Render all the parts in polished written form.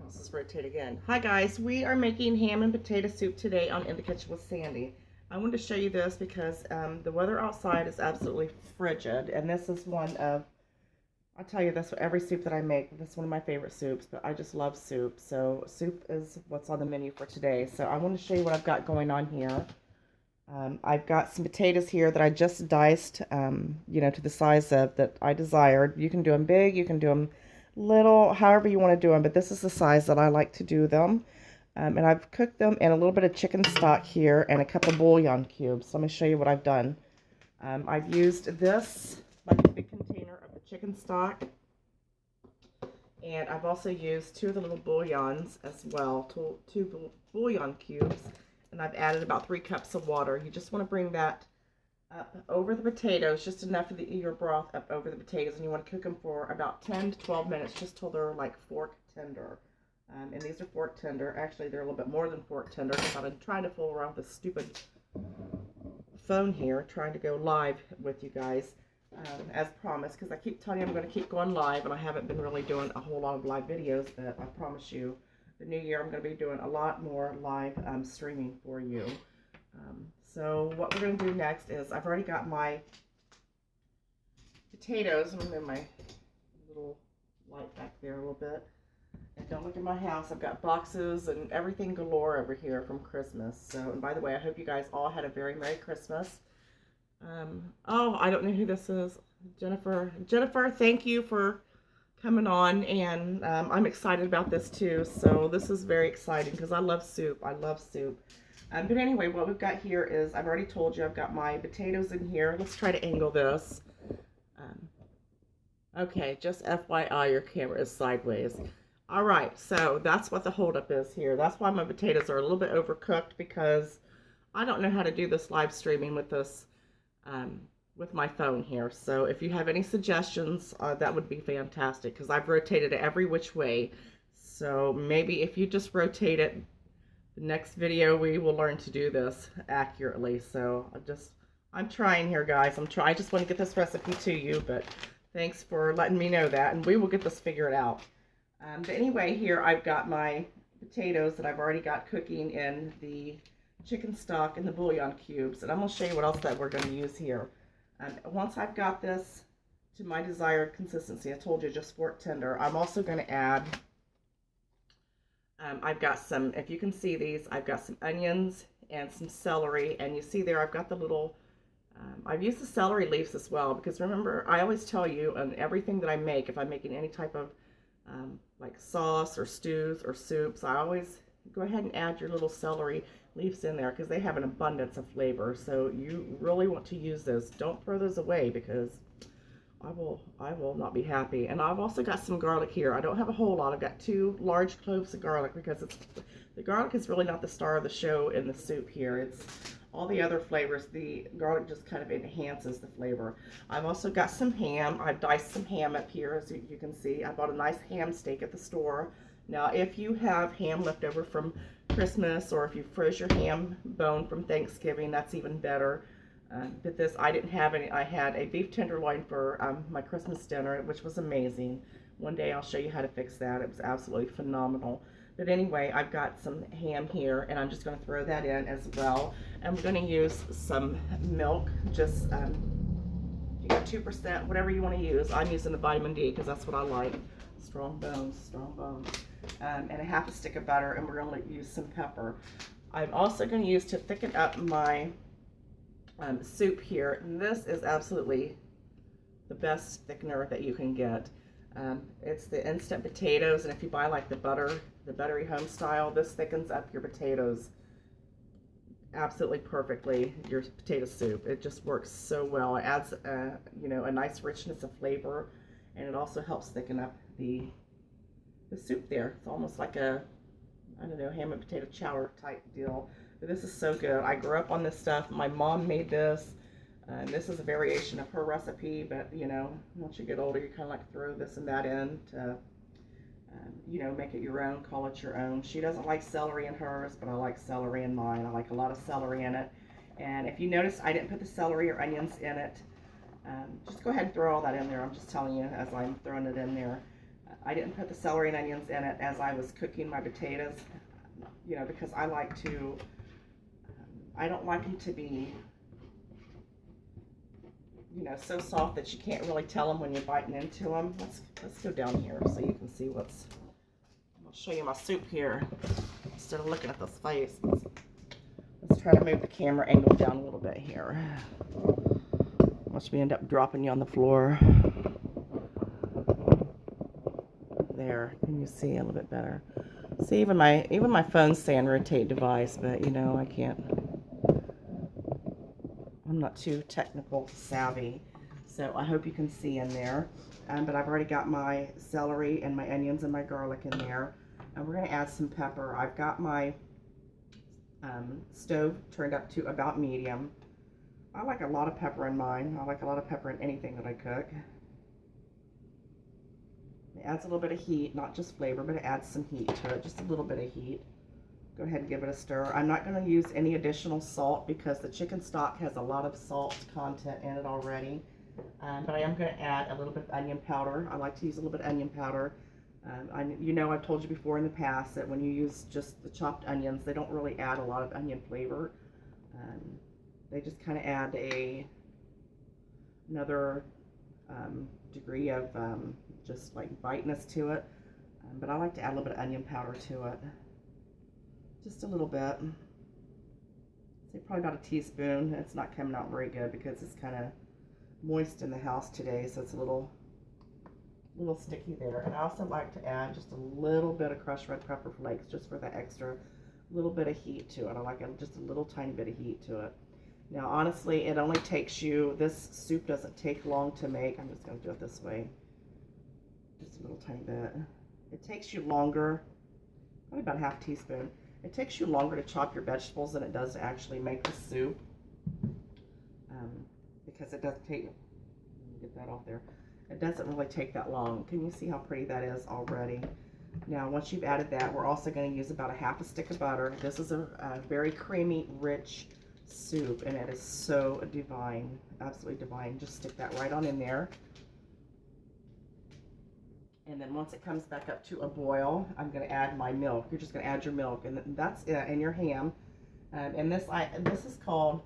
Let's just rotate again. Hi guys, we are making ham and potato soup today on In the Kitchen with Sandy. I wanted to show you this because the weather outside is absolutely frigid, and this is one of, I'll tell you this, every soup that I make, this is one of my favorite soups, but I just love soup. So soup is what's on the menu for today. So I want to show you what I've got going on here. I've got some potatoes here that I just diced, to the size of that I desired. You can do them big, you can do them little, however you want to do them, but this is the size that I like to do them. And I've cooked them in a little bit of chicken stock here and a couple of bouillon cubes. Let me show you what I've done. I've used this, like a big container of the chicken stock, and I've also used two of the little bouillons as well, two bouillon cubes. And I've added about 3 cups of water. You just want to bring that up over the potatoes, just enough of your broth up over the potatoes, and you want to cook them for about 10 to 12 minutes, just till they're like fork tender. And these are fork tender. Actually, they're a little bit more than fork tender because I've been trying to fool around with this stupid phone here, trying to go live with you guys, as promised, because I keep telling you I'm going to keep going live, and I haven't been really doing a whole lot of live videos, but I promise you, the new year I'm going to be doing a lot more live streaming for you. So what we're going to do next is I've already got my potatoes. I'm going to move my little light back there a little bit. And don't look at my house. I've got boxes and everything galore over here from Christmas. So, and by the way, I hope you guys all had a very Merry Christmas. Oh, I don't know who this is. Jennifer. Jennifer, thank you for coming on, and I'm excited about this too. So this is very exciting because I love soup. I love soup. But anyway, what we've got here is, I've already told you, I've got my potatoes in here. Let's try to angle this. Okay, just FYI, your camera is sideways. All right, so that's what the holdup is here. That's why my potatoes are a little bit overcooked, because I don't know how to do this live streaming with this, with my phone here. So if you have any suggestions, that would be fantastic, because I've rotated it every which way. So maybe if you just rotate it, the next video we will learn to do this accurately. So I'm trying here, guys. I just want to get this recipe to you, but thanks for letting me know that, and we will get this figured out. But anyway, here I've got my potatoes that I've already got cooking in the chicken stock and the bouillon cubes, and I'm going to show you what else that we're going to use here. Once I've got this to my desired consistency, I told you just fork tender, I'm also going to add, I've got some, if you can see these, I've got some onions and some celery, and you see there I've got the little, I've used the celery leaves as well, because remember, I always tell you on everything that I make, if I'm making any type of like sauce or stews or soups, I always go ahead and add your little celery leaves in there, because they have an abundance of flavor. So you really want to use those. Don't throw those away, because I will not be happy. And I've also got some garlic here. I don't have a whole lot. I've got 2 large cloves of garlic, because the garlic is really not the star of the show in the soup here. It's all the other flavors. The garlic just kind of enhances the flavor. I've also got some ham. I've diced some ham up here, as you can see. I bought a nice ham steak at the store. Now, if you have ham left over from Christmas, or if you froze your ham bone from Thanksgiving, that's even better. But this, I didn't have any. I had a beef tenderloin for my Christmas dinner, which was amazing. One day I'll show you how to fix that. It was absolutely phenomenal. But anyway, I've got some ham here, and I'm just going to throw that in as well. And we're going to use some milk, just you got 2%, whatever you want to use. I'm using the vitamin D because that's what I like. Strong bones, strong bones. And a half a stick of butter, and we're going to use some pepper. I'm also going to use, to thicken up my soup here, and this is absolutely the best thickener that you can get. It's the instant potatoes, and if you buy like the buttery home style, this thickens up your potatoes absolutely perfectly, your potato soup. It just works so well. It adds a nice richness of flavor, and it also helps thicken up the soup there. It's almost like a, I don't know, ham and potato chowder type deal. But this is so good. I grew up on this stuff. My mom made this. This is a variation of her recipe, but once you get older, you kind of like throw this and that in to, make it your own, call it your own. She doesn't like celery in hers, but I like celery in mine. I like a lot of celery in it. And if you notice, I didn't put the celery or onions in it. Just go ahead and throw all that in there. I'm just telling you as I'm throwing it in there. I didn't put the celery and onions in it as I was cooking my potatoes, you know, because I like to, I don't like them to be, you know, so soft that you can't really tell them when you're biting into them. Let's go down here so you can see what's, I'll show you my soup here instead of looking at this face. Let's try to move the camera angle down a little bit here. Watch me end up dropping you on the floor. There, can you see a little bit better? See, even my phone's saying rotate device, but you know, I can't. I'm not too technical savvy, so I hope you can see in there. But I've already got my celery and my onions and my garlic in there. And we're going to add some pepper. I've got my stove turned up to about medium. I like a lot of pepper in mine. I like a lot of pepper in anything that I cook. It adds a little bit of heat, not just flavor, but it adds some heat to it, just a little bit of heat. Go ahead and give it a stir. I'm not going to use any additional salt because the chicken stock has a lot of salt content in it already. But I am going to add a little bit of onion powder. I like to use a little bit of onion powder. You know, I've told you before in the past that when you use just the chopped onions, they don't really add a lot of onion flavor. They just kind of add another degree of just like biteness to it. But I like to add a little bit of onion powder to it. Just a little bit. Say probably about a teaspoon. It's not coming out very good because it's kind of moist in the house today, so it's a little sticky there. And I also like to add just a little bit of crushed red pepper flakes just for the extra little bit of heat to it. I like just a little tiny bit of heat to it. Now honestly, it only takes you, this soup doesn't take long to make. I'm just going to do it this way. Just a little tiny bit. It takes you longer, probably about a half teaspoon. It takes you longer to chop your vegetables than it does to actually make the soup. Because it doesn't take, get that off there. It doesn't really take that long. Can you see how pretty that is already? Now, once you've added that, we're also going to use about a half a stick of butter. This is a very creamy, rich soup, and it is so divine, absolutely divine. Just stick that right on in there. And then once it comes back up to a boil, I'm going to add my milk. You're just going to add your milk, and that's it, and your ham. And this is called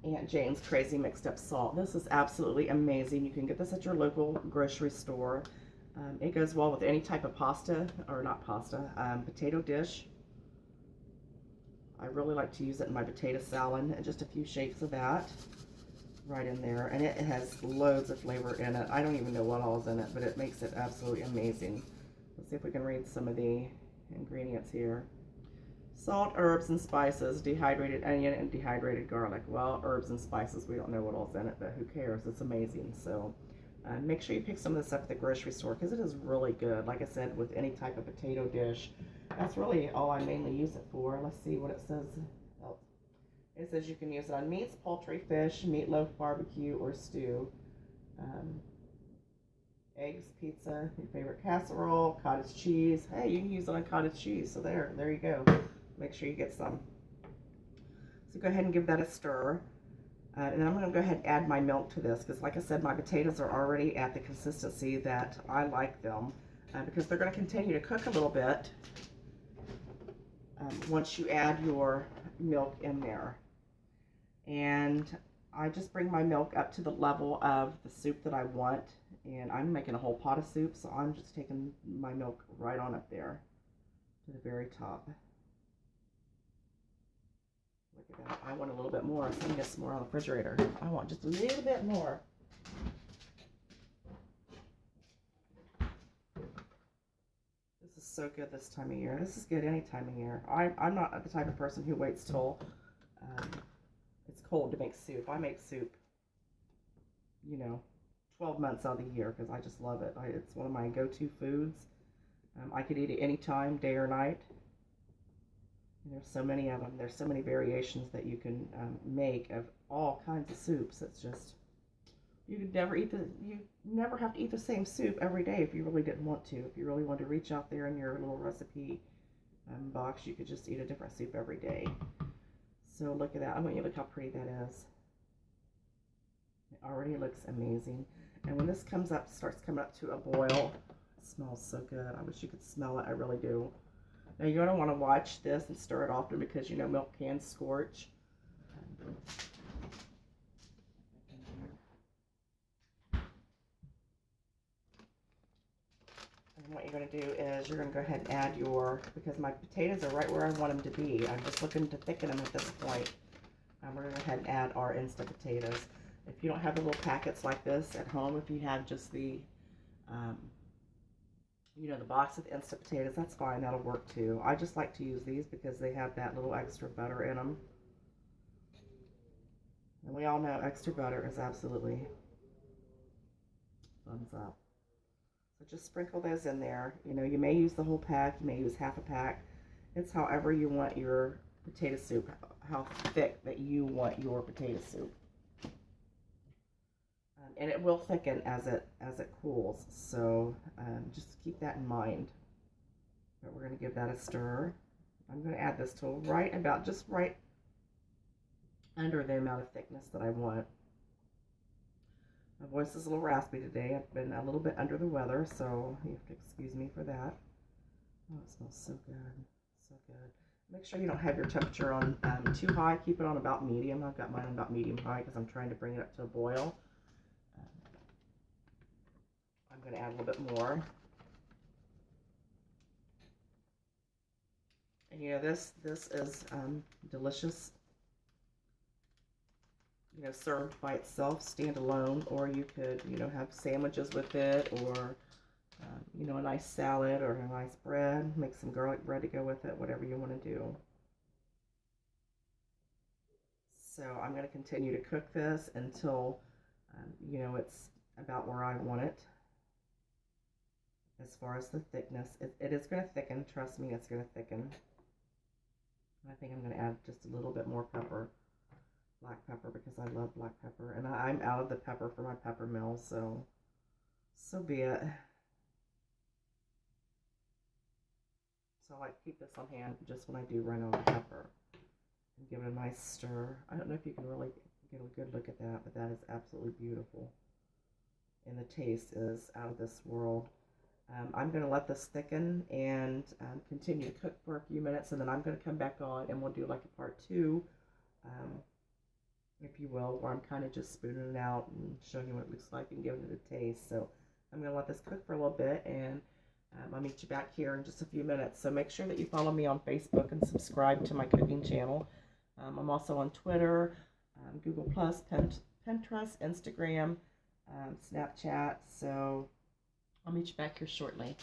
Aunt Jane's Crazy Mixed Up Salt. This is absolutely amazing. You can get this at your local grocery store. It goes well with any type of pasta, or not pasta, potato dish. I really like to use it in my potato salad, and just a few shakes of that right in there. And it has loads of flavor in it. I don't even know what all is in it, but it makes it absolutely amazing. Let's see if we can read some of the ingredients here. Salt, herbs, and spices, dehydrated onion, and dehydrated garlic. Well, herbs and spices, we don't know what all's in it, but who cares? It's amazing. So make sure you pick some of this up at the grocery store because it is really good. Like I said, with any type of potato dish. That's really all I mainly use it for. Let's see what it says. Oh, it says you can use it on meats, poultry, fish, meatloaf, barbecue, or stew. Eggs, pizza, your favorite casserole, cottage cheese. Hey, you can use it on cottage cheese. So there you go. Make sure you get some. So go ahead and give that a stir. And then I'm going to go ahead and add my milk to this because, like I said, my potatoes are already at the consistency that I like them because they're going to continue to cook a little bit once you add your milk in there. And I just bring my milk up to the level of the soup that I want. And I'm making a whole pot of soup, so I'm just taking my milk right on up there to the very top. Look at that. I want a little bit more. So I'm going to get some more on the refrigerator. I want just a little bit more. This is so good this time of year. This is good any time of year. I'm not the type of person who waits till it's cold to make soup. I make soup, you know, 12 months out of the year because I just love it. It's one of my go-to foods. I could eat it anytime, day or night. And there's so many of them. There's so many variations that you can make of all kinds of soups. It's just, you never have to eat the same soup every day if you really didn't want to. If you really want to reach out there in your little recipe box, you could just eat a different soup every day. So look at that. I want you to look how pretty that is. It already looks amazing. And when this comes up, starts coming up to a boil, It smells so good. I wish you could smell it. I really do. Now you're going to want to watch this and stir it often because you know milk can scorch. And what you're going to do is you're going to go ahead and add your, because my potatoes are right where I want them to be. I'm just looking to thicken them at this point. We're going to go ahead and add our Instant potatoes. If you don't have the little packets like this at home, if you have just the, you know, the box of Instant potatoes, that's fine. That'll work too. I just like to use these because they have that little extra butter in them. And we all know extra butter is absolutely thumbs up. So just sprinkle those in there. You know, you may use the whole pack, you may use half a pack. It's however you want your potato soup, how thick that you want your potato soup. And it will thicken as it cools, so just keep that in mind. But we're going to give that a stir. I'm going to add this to right about, just right under the amount of thickness that I want. My voice is a little raspy today. I've been a little bit under the weather, so you have to excuse me for that. Oh, it smells so good. So good. Make sure you don't have your temperature on too high. Keep it on about medium. I've got mine on about medium high because I'm trying to bring it up to a boil. I'm going to add a little bit more. And you know, this is delicious. You know, served by itself, stand alone, or you could, you know, have sandwiches with it, or you know, a nice salad or a nice bread. Make some garlic bread to go with it, whatever you want to do. So I'm going to continue to cook this until, you know, it's about where I want it. As far as the thickness, it is going to thicken. Trust me, it's going to thicken. I think I'm going to add just a little bit more pepper. Black pepper, because I love black pepper, and I'm out of the pepper for my pepper mill, so be it. So I like to keep this on hand just when I do run out of pepper, and give it a nice stir. I don't know if you can really get a good look at that, but that is absolutely beautiful, and the taste is out of this world. I'm going to let this thicken and continue to cook for a few minutes, and then I'm going to come back on and we'll do like a part 2. If you will, where I'm kind of just spooning it out and showing you what it looks like and giving it a taste. So I'm going to let this cook for a little bit, and I'll meet you back here in just a few minutes. So make sure that you follow me on Facebook and subscribe to my cooking channel. I'm also on Twitter, Google+, Pinterest, Instagram, Snapchat. So I'll meet you back here shortly.